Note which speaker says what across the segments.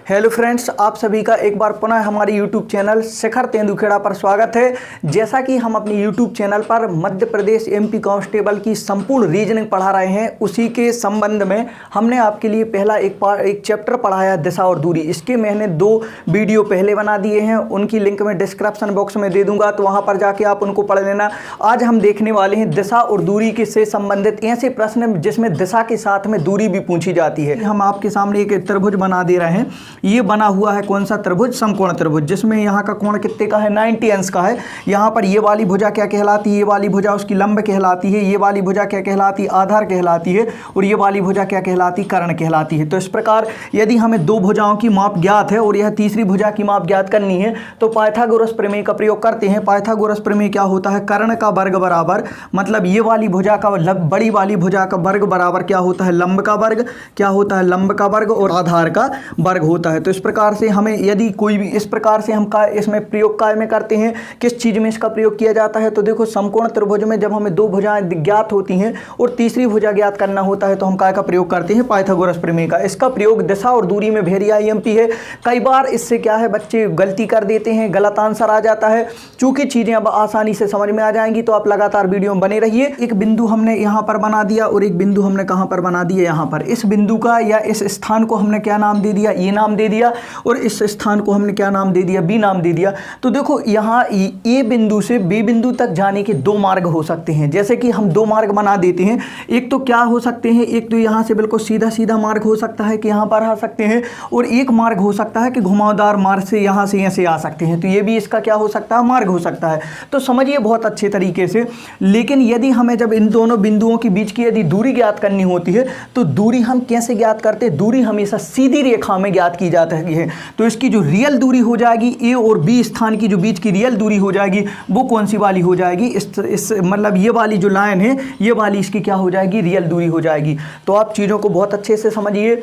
Speaker 1: Hello friends, आप सभी का एक बार पुनः हमारे यूट्यूब चैनल शिखर तेंदुखेड़ा पर स्वागत है। जैसा कि हम अपने यूट्यूब चैनल पर मध्य प्रदेश एमपी कांस्टेबल की संपूर्ण रीजनिंग पढ़ा रहे हैं, उसी के संबंध में हमने आपके लिए पहला एक चैप्टर पढ़ाया दिशा और दूरी। इसके मैंने 2 वीडियो पहले बना दिए हैं, उनकी लिंक मैं डिस्क्रिप्शन बॉक्स में दे दूंगा, तो वहाँ पर जाके आप उनको पढ़ लेना। आज हम देखने वाले हैं दिशा और दूरी के से संबंधित ऐसे प्रश्न जिसमें दिशा के साथ में दूरी भी पूछी जाती है। हम आपके सामने एक त्रिभुज बना दे रहे हैं। ये बना हुआ है कौन सा त्रिभुज? समकोण त्रिभुज, जिसमें यहाँ का कोण कितने का है? 90 अंश का है। यहाँ पर ये वाली भुजा क्या कहलाती है? ये वाली भुजा उसकी लंब कहलाती है। ये वाली भुजा क्या कहलाती है? आधार कहलाती है। और ये वाली भुजा क्या कहलाती? कर्ण कहलाती है। तो इस प्रकार यदि हमें 2 भुजाओं की माप ज्ञात है और यह तीसरी भुजा की माप ज्ञात करनी है तो पाइथागोरस प्रमेय का प्रयोग करते हैं। पाइथागोरस प्रमेय क्या होता है? कर्ण का वर्ग बराबर, मतलब ये वाली भुजा का बड़ी वाली भुजा का वर्ग बराबर क्या होता है? लंब का वर्ग। क्या होता है? लंब का वर्ग। और आधार का वर्ग होता है। तो इस प्रकार से हमें यदि कोई भी इस प्रकार से हम इसमें प्रयोग काय में करते हैं, किस चीज़ में इसका प्रयोग किया जाता है? तो देखो, समकोण त्रिभुज में जब हमें 2 भुजाएं ज्ञात होती हैं और तीसरी भुजा ज्ञात करना होता है तो हम काय का प्रयोग करते हैं? पाइथागोरस प्रमेय का। इसका प्रयोग दिशा और दूरी में वेरी आईएमपी है। कई बार इससे क्या है, बच्चे गलती कर देते हैं, गलत आंसर आ जाता है। चूंकि चीज़ें अब आसानी से समझ में आ जाएंगी तो आप लगातार वीडियो में बने रहिए। एक बिंदु हमने यहाँ पर बना दिया और एक बिंदु हमने कहाँ पर बना दिया? यहाँ पर। इस बिंदु का या इस स्थान को हमने क्या नाम दे दिया? ए नाम दे दिया। और इस स्थान को हमने क्या नाम दे दिया? बी नाम दे दिया। तो देखो, यहाँ ए बिंदु से बी बिंदु तक जाने के 2 मार्ग हो सकते हैं। जैसे कि हम 2 मार्ग बना देते हैं। एक तो क्या हो सकते हैं? एक तो यहाँ से बिल्कुल सीधा सीधा मार्ग हो सकता है कि यहाँ पर आ सकते हैं, और एक मार्ग हो सकता है कि घुमावदार मार्ग से यहाँ से ऐसे आ सकते हैं। तो ये भी इसका क्या हो सकता है? मार्ग हो सकता है। तो समझिए बहुत अच्छे तरीके से। लेकिन यदि हमें जब इन दोनों बिंदुओं के बीच की यदि दूरी ज्ञात करनी होती है तो दूरी हम कैसे ज्ञात करते हैं? दूरी हमेशा सीधी रेखा में ज्ञात की जाती है। तो इसकी जो रियल दूरी हो जाएगी, ए और बी स्थान की जो बीच की रियल दूरी हो जाएगी, वो कौन सी वाली हो जाएगी? इस मतलब ये वाली जो लाइन है, ये वाली इसकी क्या हो जाएगी? रियल दूरी हो जाएगी। तो आप चीज़ों को बहुत अच्छे से समझिए।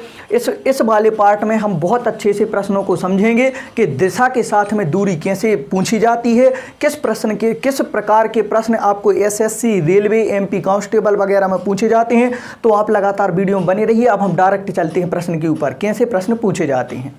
Speaker 1: इस वाले पार्ट में हम बहुत अच्छे से प्रश्नों को समझेंगे कि दिशा के साथ में दूरी कैसे पूछी जाती है, किस प्रकार के प्रश्न आपको एसएससी, रेलवे, एमपी कांस्टेबल वगैरह में पूछे जाते हैं। तो आप लगातार वीडियो में बने रहिए। अब हम डायरेक्ट चलते हैं प्रश्न के ऊपर, कैसे प्रश्न पूछे जाते हैं।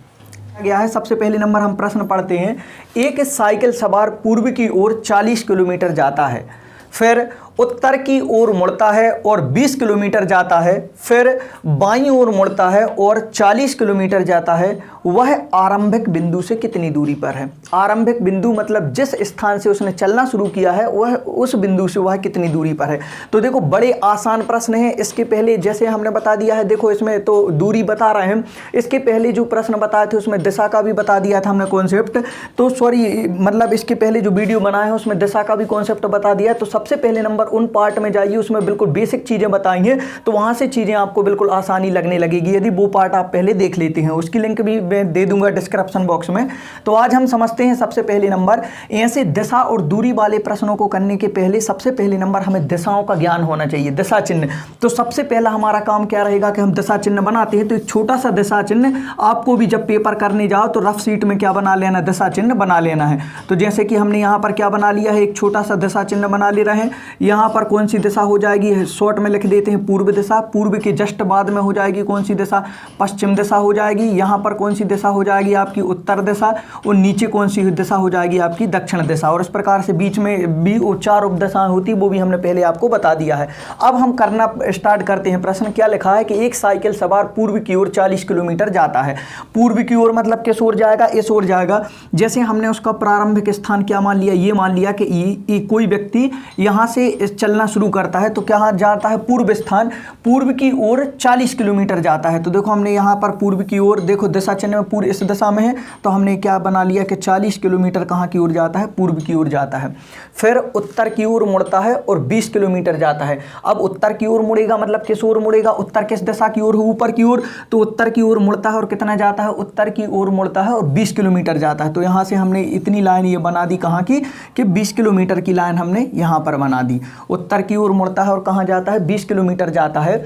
Speaker 1: गया है सबसे पहले नंबर हम प्रश्न पढ़ते हैं। एक साइकिल सवार पूर्व की ओर 40 किलोमीटर जाता है, फिर उत्तर की ओर मुड़ता है और 20 किलोमीटर जाता है, फिर बाईं ओर मुड़ता है और 40 किलोमीटर जाता है। वह आरंभिक बिंदु से कितनी दूरी पर है? आरंभिक बिंदु मतलब जिस स्थान से उसने चलना शुरू किया है, वह उस बिंदु से वह कितनी दूरी पर है। तो देखो, बड़े आसान प्रश्न है। इसके पहले जैसे हमने बता दिया है, देखो इसमें तो दूरी बता रहे हैं। इसके पहले जो प्रश्न बताए थे उसमें दिशा का भी बता दिया था हमने कॉन्सेप्ट। तो सॉरी, मतलब इसके पहले जो वीडियो बनाए हैं उसमें दिशा का भी कॉन्सेप्ट बता दिया। तो सबसे पहले नंबर उन पार्ट में जाइए, उसमें बिल्कुल बेसिक चीज़ें बताई हैं, तो वहाँ से चीज़ें आपको बिल्कुल आसानी लगने लगेगी यदि वो पार्ट आप पहले देख लेते हैं। उसकी लिंक भी मैं दे दूंगा डिस्क्रिप्शन बॉक्स में। तो आज हम समझते हैं सबसे पहले नंबर। ऐसे दिशा और दूरी वाले प्रश्नों को करने के पहले सबसे पहले नंबर हमें दिशाओं का ज्ञान होना चाहिए, दिशा चिन्ह। तो सबसे पहला हमारा काम क्या रहेगा कि हम दिशा चिन्ह बनाते हैं। तो एक छोटा सा दिशा चिन्ह आपको भी जब पेपर करने जाओ तो रफ शीट में क्या बना लेना? दिशा चिन्ह बना लेना है। तो जैसे कि हमने यहाँ पर क्या बना लिया है? एक छोटा सा दिशा चिन्ह बना ले रहे हैं। यहाँ पर कौन सी दिशा हो जाएगी? शॉर्ट में लिख देते हैं पूर्व दिशा। पूर्व के जस्ट बाद में हो जाएगी कौन सी दिशा? पश्चिम दिशा हो जाएगी। यहाँ पर कौन सी दिशा हो जाएगी? आपकी उत्तर दिशा। और नीचे कौन सी दिशा हो जाएगी? आपकी दक्षिण दिशा। और इस प्रकार से बीच में भी 4 उपदिशाएं होती, वो भी हमने पहले आपको बता दिया है। अब हम करना स्टार्ट करते हैं। प्रश्न क्या लिखा है कि एक साइकिल सवार पूर्व की ओर 40 किलोमीटर जाता है। पूर्व की ओर मतलब किस ओर जाएगा? इस ओर जाएगा। जैसे हमने उसका प्रारंभिक स्थान क्या मान लिया? ये मान लिया कि ये कोई व्यक्ति यहाँ से चलना शुरू करता है तो क्या जाता है? पूर्व स्थान, पूर्व की ओर 40 किलोमीटर जाता है। तो देखो, हमने यहाँ पर पूर्व की ओर, देखो दिशा चिन्ह में पूर्व इस दिशा में है, तो हमने क्या बना लिया कि 40 किलोमीटर कहाँ की ओर जाता है? पूर्व की ओर जाता है। फिर उत्तर की ओर मुड़ता है और 20 किलोमीटर जाता है। अब उत्तर की ओर मुड़ेगा मतलब किस ओर मुड़ेगा? उत्तर किस दिशा की ओर है? ऊपर की ओर। तो उत्तर की ओर मुड़ता है और कितना जाता है? उत्तर की ओर मुड़ता है और 20 किलोमीटर जाता है। तो यहाँ से हमने इतनी लाइन ये बना दी कहाँ की कि 20 किलोमीटर की लाइन हमने यहाँ पर बना दी। उत्तर की ओर मुड़ता है और कहाँ जाता है? 20 किलोमीटर जाता है।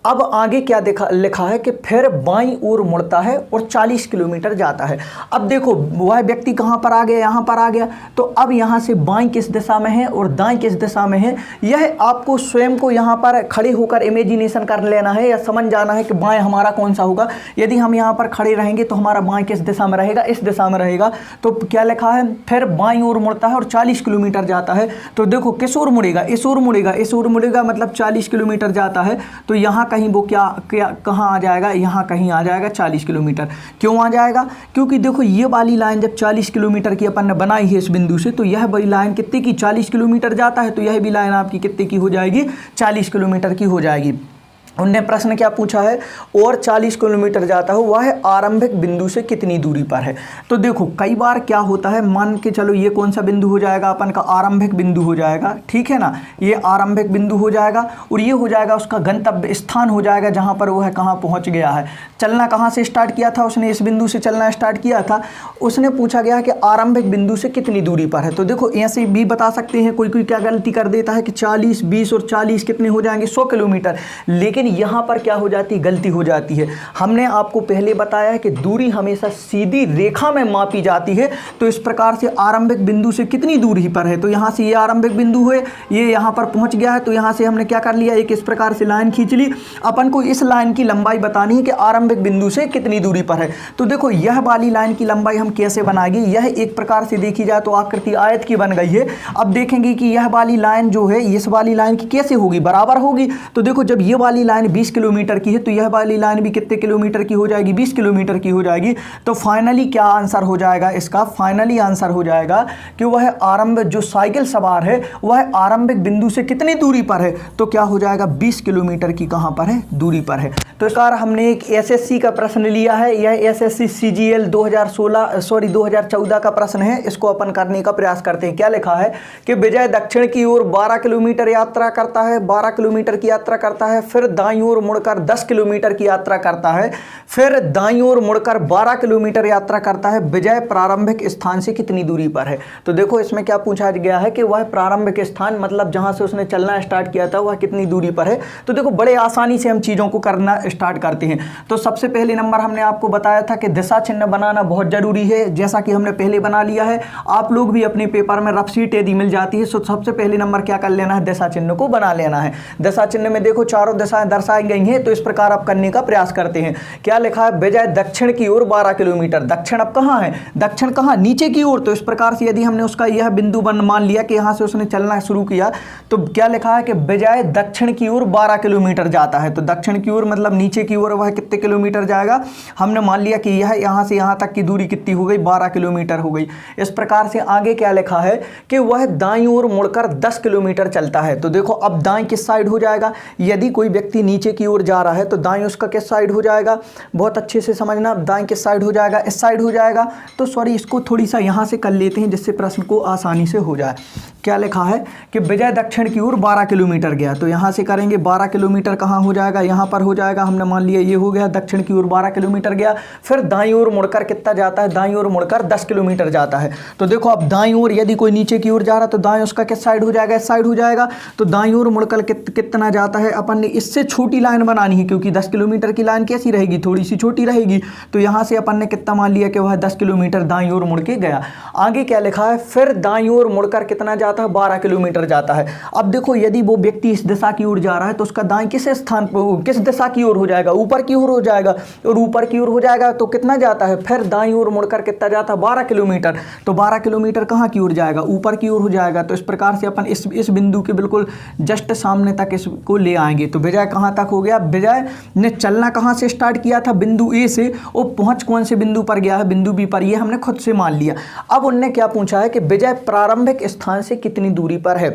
Speaker 1: अब आगे क्या लिखा है कि फिर बाईं ओर मुड़ता है और 40 किलोमीटर जाता है। अब देखो वह व्यक्ति कहाँ पर आ गया, यहाँ पर आ गया। तो अब यहाँ से बाईं किस दिशा में है और दाईं किस दिशा में है, यह आपको स्वयं को यहाँ पर खड़े होकर इमेजिनेशन कर लेना है या समझ जाना है कि बाएं हमारा कौन सा होगा। यदि हम यहाँ पर खड़े रहेंगे तो हमारा बाएं किस दिशा में रहेगा, इस दिशा में रहेगा। तो क्या लिखा है, फिर बाईं ओर मुड़ता है और 40 किलोमीटर जाता है। तो देखो किस ओर मुड़ेगा, इस ओर मुड़ेगा, इस ओर मुड़ेगा मतलब 40 किलोमीटर जाता है। तो यहाँ कहीं वो क्या कहाँ आ जाएगा, यहाँ कहीं आ जाएगा 40 किलोमीटर। क्यों आ जाएगा, क्योंकि देखो ये वाली लाइन जब 40 किलोमीटर की अपन ने बनाई है इस बिंदु से, तो यह वाली लाइन कितने की 40 किलोमीटर जाता है, तो यह भी लाइन आपकी कितने की हो जाएगी, 40 किलोमीटर की हो जाएगी। उनने प्रश्न क्या पूछा है, और 40 किलोमीटर जाता है वह आरंभिक बिंदु से कितनी दूरी पर है। तो देखो कई बार क्या होता है, मान के चलो ये कौन सा बिंदु हो जाएगा, अपन का आरंभिक बिंदु हो जाएगा, ठीक है ना, ये आरंभिक बिंदु हो जाएगा और ये हो जाएगा उसका गंतव्य स्थान हो जाएगा, जहाँ पर वह कहाँ पहुँच गया है। चलना कहाँ से स्टार्ट किया था उसने, इस बिंदु से चलना स्टार्ट किया था। उसने पूछा गया कि आरंभिक बिंदु से कितनी दूरी पर है। तो देखो ऐसे भी बता सकते हैं, कोई कोई क्या गलती कर देता है कि 40, 20 और 40 कितने हो जाएंगे, 100 किलोमीटर। लेकिन यहाँ पर क्या हो जाती है, गलती हो जाती है। हमने आपको पहले बताया है कि दूरी हमेशा सीधी रेखा में मापी जाती है। तो इस प्रकार से आरंभिक बिंदु से कितनी दूरी पर है, तो यहाँ से ये आरंभिक बिंदु हुए, ये यहाँ पर पहुँच गया है। तो यहाँ से हमने क्या कर लिया, एक इस प्रकार से लाइन खींच ली। अपन को इस लाइन की लंबाई बतानी है कि आरंभिक बिंदु से कितनी दूरी पर है। तो देखो यह वाली लाइन की लंबाई हम कैसे बनाएंगे, यह एक प्रकार से देखी जाए तो आकृति आयत की बन गई है। अब देखेंगे कि यह वाली लाइन जो है इस वाली लाइन की कैसे होगी, बराबर होगी। तो देखो जब ये वाली लाइन 20 किलोमीटर की है तो यह वाली लाइन भी कितने किलोमीटर की हो जाएगी, 20 किलोमीटर की हो जाएगी। तो फाइनली क्या आंसर हो जाएगा इसका, फाइनली आंसर हो जाएगा कि वह आरंभ जो साइकिल सवार है वह आरंभिक बिंदु से कितनी दूरी पर है, तो क्या हो जाएगा 20 किलोमीटर की कहां पर है, दूरी पर है। तो इस बार हमने एक एसएससी का प्रश्न लिया है, यह एसएससी सीजीएल 2014 का प्रश्न है। इसको अपन करने का प्रयास करते हैं। क्या लिखा है कि विजय दक्षिण की ओर 12 किलोमीटर यात्रा करता है, 12 किलोमीटर की यात्रा करता है, फिर दाईं ओर मुड़कर 10 किलोमीटर की यात्रा करता है, फिर दाईं ओर मुड़कर 12 किलोमीटर यात्रा करता है। विजय प्रारंभिक स्थान से कितनी दूरी पर है। तो देखो इसमें क्या पूछा गया है कि वह प्रारंभिक स्थान मतलब जहां से उसने चलना स्टार्ट किया था वह कितनी दूरी पर है। तो देखो बड़े आसानी से हम चीज़ों को करना स्टार्ट करते हैं। तो सबसे पहले नंबर हमने आपको बताया था कि दिशा चिन्ह बनाना बहुत जरूरी है, जैसा कि हमने पहले बना लिया है। आप लोग भी अपने पेपर में रफ शीट यदि मिल जाती है तो सबसे पहले नंबर क्या कर लेना है, दिशा चिन्ह को बना लेना है। दिशा चिन्ह में देखो चारों दिशाएं दर्शाई गई हैं, तो इस प्रकार आप करने का प्रयास करते हैं। क्या लिखा है, विजय दक्षिण की ओर 12 किलोमीटर। दक्षिण अब कहाँ है, दक्षिण कहाँ, नीचे की ओर। तो इस प्रकार से यदि हमने उसका यह बिंदु मान लिया कि यहाँ से उसने चलना शुरू किया, तो क्या लिखा है कि विजय दक्षिण की ओर 12 किलोमीटर जाता है। तो दक्षिण की ओर मतलब नीचे की ओर वह कितने किलोमीटर जाएगा, हमने मान लिया कि यह यहाँ से यहाँ तक की दूरी कितनी हो गई, 12 किलोमीटर हो गई। इस प्रकार से आगे क्या लिखा है कि वह दाईं ओर मुड़कर 10 किलोमीटर चलता है। तो देखो अब दाईं किस साइड हो जाएगा, यदि कोई व्यक्ति नीचे की ओर जा रहा है तो दाईं उसका किस साइड हो जाएगा, बहुत अच्छे से समझना, दाईं किस साइड हो जाएगा, इस साइड हो जाएगा। तो सॉरी इसको थोड़ी सा यहाँ से कर लेते हैं जिससे प्रश्न को आसानी से हो जाए। क्या लिखा है कि विजय दक्षिण की ओर 12 किलोमीटर गया। तो यहाँ से करेंगे 12 किलोमीटर कहाँ हो जाएगा, यहाँ पर हो जाएगा। हमने मान लिया ये हो गया, दक्षिण की ओर 12 किलोमीटर गया। फिर दाईं ओर मुड़कर कितना जाता है, दाईं ओर मुड़कर 10 किलोमीटर जाता है। तो देखो अब दाईं ओर यदि कोई नीचे की ओर जा रहा है तो दाईं उसका किस साइड हो जाएगा, इस साइड हो जाएगा। तो दाईं ओर मुड़कर कितना जाता है, अपन ने इससे छोटी लाइन बनानी है क्योंकि 10 किलोमीटर की लाइन कैसी रहेगी, थोड़ी सी छोटी रहेगी। तो यहाँ से अपन ने कितना मान लिया कि वह 10 किलोमीटर दाईं ओर मुड़ के गया। आगे क्या लिखा है, फिर दाईं ओर मुड़कर कितना जाता है, 12 किलोमीटर जाता है। अब देखो यदि वो व्यक्ति इस दिशा की ओर जा रहा है तो उसका दाईं किस स्थान पर, किस दिशा की ओर हो जाएगा, ऊपर की ओर हो जाएगा। और ऊपर की ओर हो जाएगा तो कितना जाता है, फिर दाईं ओर मुड़कर कितना जाता है, 12 किलोमीटर। तो 12 किलोमीटर कहाँ की ओर जाएगा, ऊपर की ओर हो जाएगा। तो इस प्रकार से अपन इस बिंदु के बिल्कुल जस्ट सामने तक इसको ले आएंगे। तो विजय कहाँ तक हो गया, विजय ने चलना कहाँ से स्टार्ट किया था, बिंदु ए से, और पहुँच कौन से बिंदु पर गया है, बिंदु बी पर। ये हमने खुद से मान लिया। अब उनने क्या पूछा है कि विजय प्रारंभिक स्थान से कितनी दूरी पर है।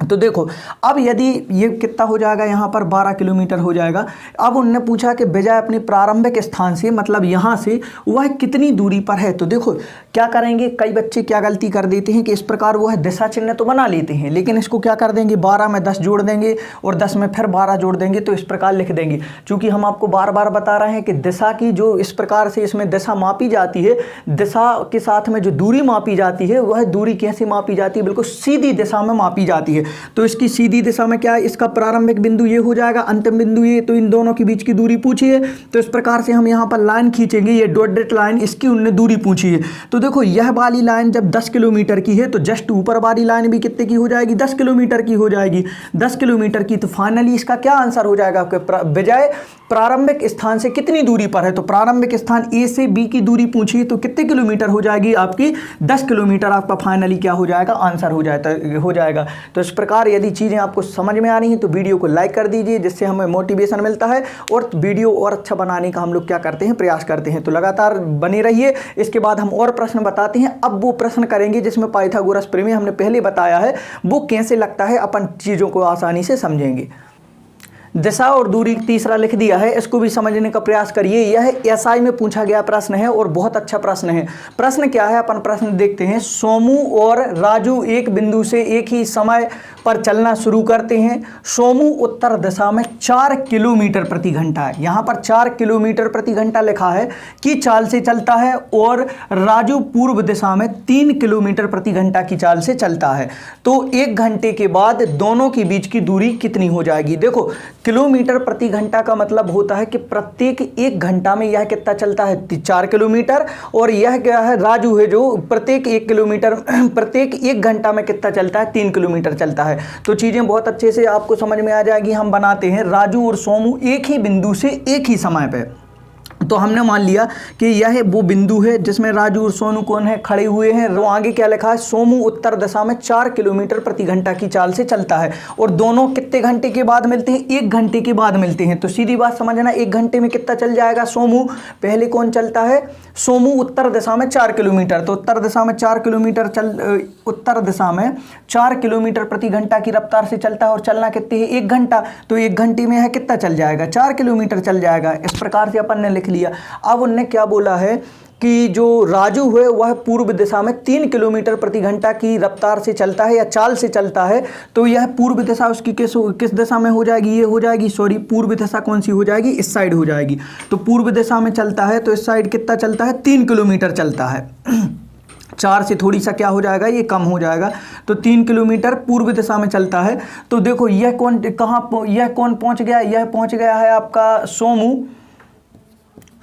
Speaker 1: तो देखो अब यदि ये कितना हो जाएगा, यहाँ पर 12 किलोमीटर हो जाएगा। अब उनने पूछा कि विजय अपने प्रारंभिक स्थान से मतलब यहाँ से वह कितनी दूरी पर है। तो देखो क्या करेंगे, कई बच्चे क्या गलती कर देते हैं कि इस प्रकार वो है दिशा चिन्ह तो बना लेते हैं, लेकिन इसको क्या कर देंगे, 12 में 10 जोड़ देंगे और 10 में फिर 12 जोड़ देंगे। तो इस प्रकार लिख देंगे। चूँकि हम आपको बार बार बता रहे हैं कि दिशा की जो इस प्रकार से इसमें दिशा मापी जाती है, दिशा के साथ में जो दूरी मापी जाती है वह दूरी कैसे मापी जाती है, बिल्कुल सीधी दिशा में मापी जाती है। तो इसकी सीधी दिशा में क्या है, इसका प्रारंभिक बिंदु ये हो जाएगा, अंतिम बिंदु ये, तो इन दोनों के बीच की दूरी पूछी है। तो इस प्रकार से हम यहाँ पर लाइन खींचेंगे, ये डॉटेड लाइन, इसकी उनने दूरी पूछी है। तो देखो यह वाली लाइन जब 10 किलोमीटर की है तो जस्ट ऊपर वाली लाइन भी कितने की हो जाएगी, 10 किलोमीटर की हो जाएगी, 10 किलोमीटर की। तो फाइनली इसका क्या आंसर हो जाएगा, बजाय प्रारंभिक स्थान से कितनी दूरी पर है, तो प्रारंभिक स्थान ए से बी की दूरी पूछी तो कितने किलोमीटर हो जाएगी आपकी, 10 किलोमीटर आपका फाइनली क्या हो जाएगा, आंसर हो जाएगा। तो इस प्रकार यदि चीज़ें आपको समझ में आ रही हैं तो वीडियो को लाइक कर दीजिए, जिससे हमें मोटिवेशन मिलता है और वीडियो और अच्छा बनाने का हम लोग क्या करते हैं, प्रयास करते हैं। तो लगातार बने रहिए। इसके बाद हम और प्रश्न बताते हैं। अब वो प्रश्न करेंगे जिसमें पाइथागोरस प्रमेय हमने पहले बताया है, वो कैसे लगता है अपन चीज़ों को आसानी से समझेंगे। दिशा और दूरी तीसरा लिख दिया है, इसको भी समझने का प्रयास करिए। यह एसआई में पूछा गया प्रश्न है और बहुत अच्छा प्रश्न है। प्रश्न क्या है, अपन प्रश्न देखते हैं। सोमू और राजू एक बिंदु से एक ही समय पर चलना शुरू करते हैं। सोमू उत्तर दिशा में 4 किलोमीटर प्रति घंटा है, यहाँ पर 4 किलोमीटर प्रति घंटा लिखा है की चाल से चलता है, और राजू पूर्व दिशा में 3 किलोमीटर प्रति घंटा की चाल से चलता है। तो 1 घंटे के बाद दोनों के बीच की दूरी कितनी हो जाएगी। देखो किलोमीटर प्रति घंटा का मतलब होता है कि प्रत्येक 1 घंटा में यह कितना चलता है, 4 किलोमीटर, और यह क्या है, राजू है जो प्रत्येक 1 किलोमीटर प्रत्येक 1 घंटा में कितना चलता है, 3 किलोमीटर चलता है। तो चीज़ें बहुत अच्छे से आपको समझ में आ जाएगी। हम बनाते हैं राजू और सोमू एक ही बिंदु से एक ही समय पे। तो हमने मान लिया कि यह वो बिंदु है जिसमें राजू और सोनू कौन है, खड़े हुए हैं। वो आगे क्या लिखा है, सोमू उत्तर दिशा में 4 किलोमीटर प्रति घंटा की चाल से चलता है, और दोनों कितने घंटे के बाद मिलते हैं, 1 घंटे के बाद मिलते हैं। तो सीधी बात समझना, 1 घंटे में कितना चल जाएगा सोमू, पहले कौन चलता है, सोमू उत्तर दिशा में 4 किलोमीटर, तो उत्तर दिशा में 4 किलोमीटर उत्तर दिशा में 4 किलोमीटर प्रति घंटा की रफ्तार से चलता है, और चलना कितने है, 1 घंटा। तो 1 घंटे में यह कितना चल जाएगा, 4 किलोमीटर चल जाएगा। इस प्रकार से अपन ने लिख लिया। अब उनने क्या बोला है कि जो राजू है वह पूर्व दिशा में 3 किलोमीटर प्रति घंटा की रफ्तार से चलता है या चाल से चलता है। तो यह पूर्व दिशा उसकी किस दिशा में हो जाएगी, ये हो जाएगी, सॉरी, पूर्व दिशा कौन सी हो जाएगी, इस साइड हो जाएगी। तो पूर्व दिशा में चलता है, तो इस साइड कितना चलता है, 3 किलोमीटर चलता है। 4 से थोड़ी सा क्या हो जाएगा, ये कम हो जाएगा। तो 3 किलोमीटर पूर्व दिशा में चलता है। तो देखो यह कौन पहुंच गया, यह पहुंच गया है आपका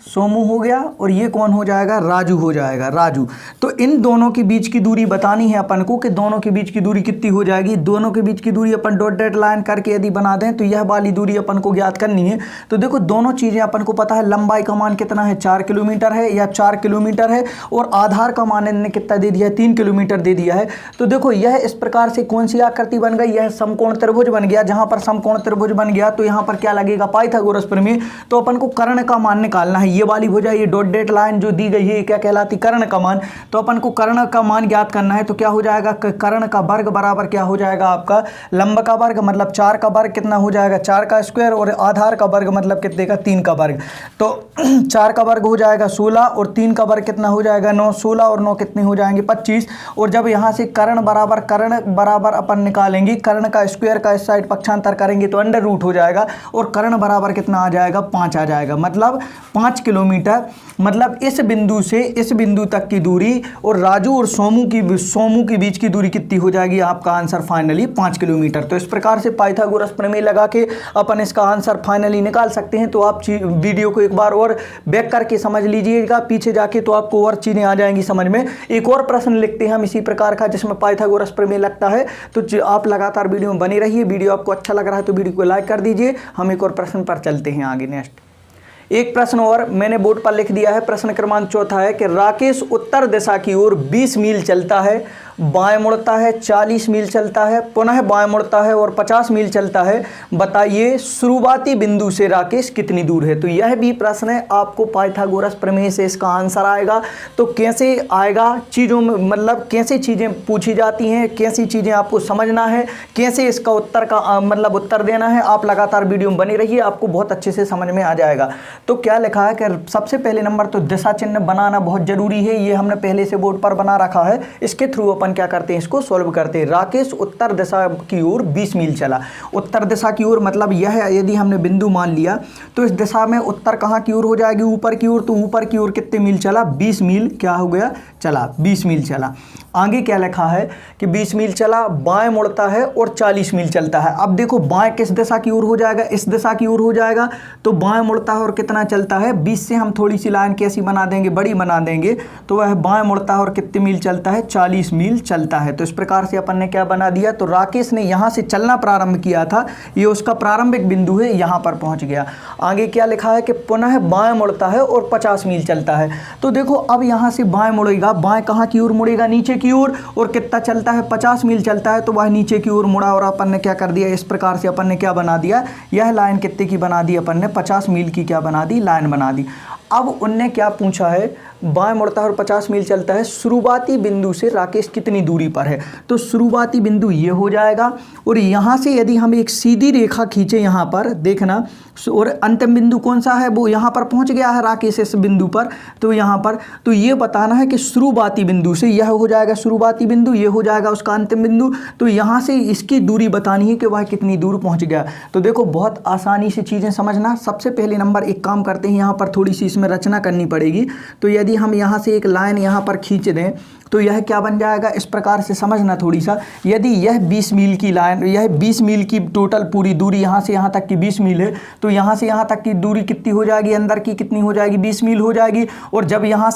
Speaker 1: सोमू हो गया, और ये कौन हो जाएगा, राजू हो जाएगा, राजू। तो इन दोनों के बीच की दूरी बतानी है अपन को कि दोनों के बीच की दूरी कितनी हो जाएगी। दोनों के बीच की दूरी अपन डॉटेड लाइन करके यदि बना दें तो यह वाली दूरी अपन को ज्ञात करनी है। तो देखो दोनों चीज़ें अपन को पता है, लंबाई का मान कितना है, 4 किलोमीटर है या 4 किलोमीटर है, और आधार का मान इन्होंने कितना दे दिया है, 3 किलोमीटर दे दिया है। तो देखो यह इस प्रकार से कौन सी आकृति बन गई, यह समकोण त्रिभुज बन गया। जहाँ पर समकोण त्रिभुज बन गया तो यहाँ पर क्या लगेगा, पाइथागोरस प्रमेय। तो अपन को कर्ण का मान निकालना है, ये वाली हो जाए, ये डॉटेड लाइन जो दी गई है क्या कहलाती, कर्ण का मान। तो अपन को कर्ण का मान ज्ञात करना है। तो क्या हो जाएगा, कर्ण का वर्ग बराबर क्या हो जाएगा आपका, लंब का वर्ग मतलब 4 का वर्ग कितना हो जाएगा, 4 का स्क्वायर, और आधार का वर्ग मतलब कितने का, 3 का वर्ग। तो 4 का वर्ग हो जाएगा 16, और 3 का वर्ग कितना हो जाएगा 9। 16 और 9 कितने हो जाएंगे, 25। और जब यहाँ से कर्ण बराबर अपन निकालेंगे, कर्ण का स्क्वायर का इस साइड पक्षांतर करेंगे तो अंडर रूट हो जाएगा, और कर्ण बराबर कितना आ जाएगा, 5 आ जाएगा। मतलब 5 किलोमीटर, मतलब इस बिंदु से इस बिंदु तक की दूरी, और राजू और सोमू की बीच की दूरी कितनी हो जाएगी, आपका आंसर फाइनली 5 किलोमीटर। तो इस प्रकार से पाइथागोरस प्रमेय लगा के अपन इसका आंसर फाइनली निकाल सकते हैं। तो आप वीडियो को एक बार और बैक करके समझ लीजिएगा, पीछे जाके तो आपको और चीज़ें आ जाएंगी समझ में। एक और प्रश्न लिखते हैं हम इसी प्रकार का जिसमें पाइथागोरस प्रमेय लगता है। तो आप लगातार वीडियो में बने रहिए। वीडियो आपको अच्छा लग रहा है तो वीडियो को लाइक कर दीजिए। हम एक और प्रश्न पर चलते हैं आगे। नेक्स्ट एक प्रश्न और मैंने बोर्ड पर लिख दिया है। प्रश्न क्रमांक 4 है कि राकेश उत्तर दिशा की ओर 20 मील चलता है, बाएं मुड़ता है, 40 मील चलता है, पुनः बाएं मुड़ता है और 50 मील चलता है। बताइए शुरुआती बिंदु से राकेश कितनी दूर है। तो यह भी प्रश्न है, आपको पाइथागोरस प्रमेय से इसका आंसर आएगा। तो कैसे आएगा, चीज़ों में मतलब कैसे चीज़ें पूछी जाती हैं, कैसी चीज़ें आपको समझना है, कैसे इसका उत्तर का मतलब उत्तर देना है। आप लगातार वीडियो में बने रहिए, आपको बहुत अच्छे से समझ में आ जाएगा। तो क्या लिखा है कि सबसे पहले नंबर तो दिशा चिन्ह बनाना बहुत जरूरी है। ये हमने पहले से बोर्ड पर बना रखा है। इसके थ्रू अपन क्या करते हैं, इसको सॉल्व करते हैं। राकेश उत्तर दिशा की ओर 20 मील चला। उत्तर दिशा की ओर मतलब यह है, यदि हमने बिंदु मान लिया तो इस दिशा में उत्तर कहाँ की ओर हो जाएगी, ऊपर की ओर। तो ऊपर की ओर कितने मील चला, 20 मील क्या हो गया, चला 20 मील चला। आगे क्या लिखा है कि 20 मील चला, बाएं मुड़ता है और 40 मील चलता है। अब देखो बाएं किस दिशा की ओर हो जाएगा, इस दिशा की ओर हो जाएगा, तो बाएं मुड़ता है और कितना चलता है 20 से हम थोड़ी सी लाइन कैसी बना देंगे, बड़ी बना देंगे, तो वह बाएं मुड़ता है और कितने मील चलता है 40 मील चलता है। तो इस प्रकार से अपन ने क्या बना दिया, तो राकेश ने यहाँ से चलना प्रारंभ किया था, ये उसका प्रारंभिक बिंदु है, यहाँ पर पहुँच गया। आगे क्या लिखा है कि पुनः बाएं मुड़ता है और 50 मील चलता है। तो देखो अब यहाँ से बाएं मुड़ेगा, बाएं कहाँ की ओर मुड़ेगा, नीचे की ओर, और कितना चलता है 50 मील चलता है, तो वह नीचे की ओर मुड़ा और अपन ने क्या कर दिया, इस प्रकार से अपन ने क्या बना दिया, यह लाइन कितने की बना दी अपन ने, 50 मील की क्या बना दी, लाइन बना दी। अब उनने क्या पूछा है, बाएं मुड़ता है और 50 मील चलता है, शुरुआती बिंदु से राकेश कितनी दूरी पर है। तो शुरुआती बिंदु ये हो जाएगा, और यहाँ से यदि हम एक सीधी रेखा खींचे यहाँ पर देखना, और अंतिम बिंदु कौन सा है, वो यहाँ पर पहुँच गया है राकेश इस बिंदु पर, तो यहाँ पर तो ये बताना है कि शुरुआती बिंदु से यह हो जाएगा शुरुआती बिंदु, ये हो जाएगा उसका अंतिम बिंदु, तो यहाँ से इसकी दूरी बतानी है कि वह कितनी दूर पहुँच गया। तो देखो बहुत आसानी से चीज़ें समझना। सबसे पहले नंबर एक काम करते हैं, यहाँ पर थोड़ी सी इसमें रचना करनी पड़ेगी। तो यदि हम यहाँ से एक लाइन यहाँ पर खींच दें तो यह क्या बन जाएगा, इस प्रकार से समझना थोड़ी सा। यदि यह 20 मील की लाइन, यह 20 मील की टोटल पूरी दूरी यहाँ से यहाँ तक की 20 मील है, तो यहाँ से यहाँ तक की दूरी कितनी हो जाएगी, अंदर की कितनी हो जाएगी, 20 मील हो जाएगी। और जब यहाँ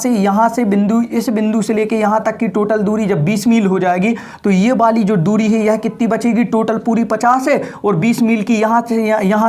Speaker 1: से बिंदु, इस बिंदु से लेके यहाँ तक की टोटल दूरी जब 20 मील हो जाएगी, तो ये वाली जो दूरी है यह कितनी बचेगी, टोटल पूरी 50 है, और 20 मील की यहाँ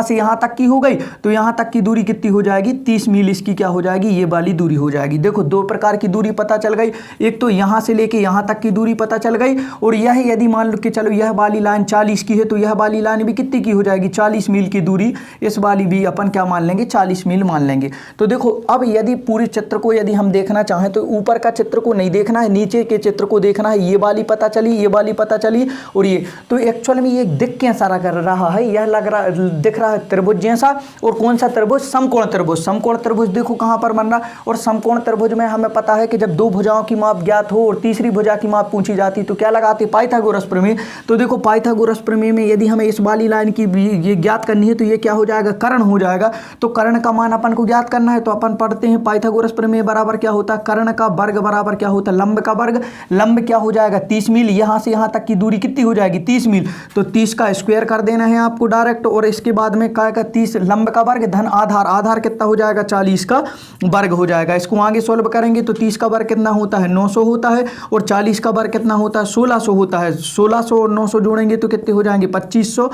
Speaker 1: से यहाँ तक की हो गई, तो यहाँ तक की दूरी कितनी हो जाएगी, 30 मील इसकी क्या हो जाएगी, ये वाली दूरी हो जाएगी। देखो दो प्रकार की दूरी पता चल गई, एक तो यहाँ से लेके यहाँ तक की दूरी पता चल गई, और यह यदि मान लो कि चलो यह वाली लाइन 40 की है, तो यह वाली लाइन भी कितनी की हो जाएगी, 40 मील की दूरी, इस वाली भी अपन क्या मान लेंगे, 40 मील मान लेंगे। तो देखो अब यदि पूरे चित्र को यदि हम देखना चाहें तो ऊपर का चित्र को नहीं देखना है, नीचे के चित्र को देखना है। ये वाली पता चली, ये वाली पता चली, और ये तो एक्चुअल में ये दिख के इशारा कर रहा है, यह लग रहा दिख रहा है त्रिभुज जैसा। और कौन सा त्रिभुज, समकोण त्रिभुज। समकोण त्रिभुज देखो कहाँ पर बन रहा, और समकोण त्रिभुज में हमें पता है कि जब दो भुजाओं की माप ज्ञात हो और तीसरी भुजा की माप पूछी जाती तो क्या लगाते, पाइथागोरस प्रमेय। तो देखो पाइथागोरस प्रमेय में यदि हमें इस वाली लाइन की ये ज्ञात करनी है तो ये क्या हो जाएगा, कर्ण हो जाएगा। तो कर्ण का मान अपन को ज्ञात करना है, तो अपन पढ़ते हैं पाइथागोरस प्रमेय बराबर क्या होता है, कर्ण का वर्ग बराबर क्या होता है, लंब का वर्ग। लंब क्या हो जाएगा 30 मील, यहाँ से यहाँ तक की दूरी कितनी हो जाएगी 30 मील, तो 30 का स्क्वायर कर देना है आपको डायरेक्ट, और इसके बाद में क्या का 30 लंब का वर्ग धन आधार, आधार कितना हो जाएगा 40 का वर्ग हो जाएगा। इसको आगे सोल्व करेंगे तो 30 का वर्ग कितना होता है 900 होता है, और 40 का वर्ग कितना होता है 1600 होता है। 1600 और 900 जोड़ेंगे तो कितने हो जाएंगे 2500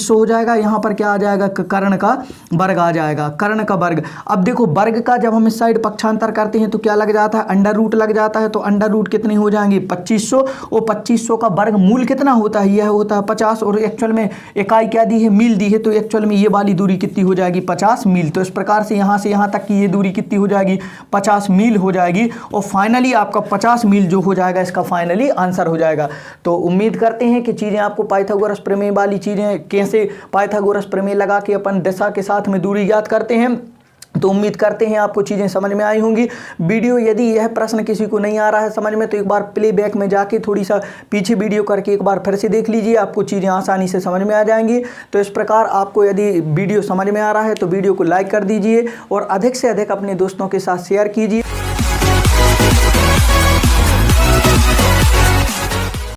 Speaker 1: हो जाएगा। यहाँ पर क्या आ जाएगा, कर्ण का वर्ग आ जाएगा, कर्ण का वर्ग। अब देखो वर्ग का जब हम इस साइड पक्षांतर करते हैं तो क्या लग जाता है, अंडर रूट लग जाता है, तो अंडर रूट कितने हो जाएंगे 2500, और 2500 का वर्ग मूल कितना होता है, यह होता है 50, और एक्चुअल में इकाई क्या दी है, मील दी है, तो एक्चुअल में ये वाली दूरी कितनी हो जाएगी 50 मील। तो इस प्रकार से यहाँ तक की ये दूरी कितनी हो जाएगी 50 मील हो जाएगी, और फाइनली आपका 50 मील जो हो जाएगा इसका फाइनली आंसर हो जाएगा। तो उम्मीद करते हैं कि चीज़ें आपको पाइथागोरस प्रमेय वाली चीज़ें कैसे पाइथागोरस प्रमेय लगा के अपन दिशा के साथ में दूरी ज्ञात करते हैं, तो उम्मीद करते हैं आपको चीज़ें समझ में आई होंगी। वीडियो यदि यह प्रश्न किसी को नहीं आ रहा है समझ में, तो एक बार प्लेबैक में जाके थोड़ी सा पीछे वीडियो करके एक बार फिर से देख लीजिए, आपको चीज़ें आसानी से समझ में आ जाएंगी। तो इस प्रकार आपको यदि वीडियो समझ में आ रहा है तो वीडियो को लाइक कर दीजिए, और अधिक से अधिक अपने दोस्तों के साथ शेयर कीजिए।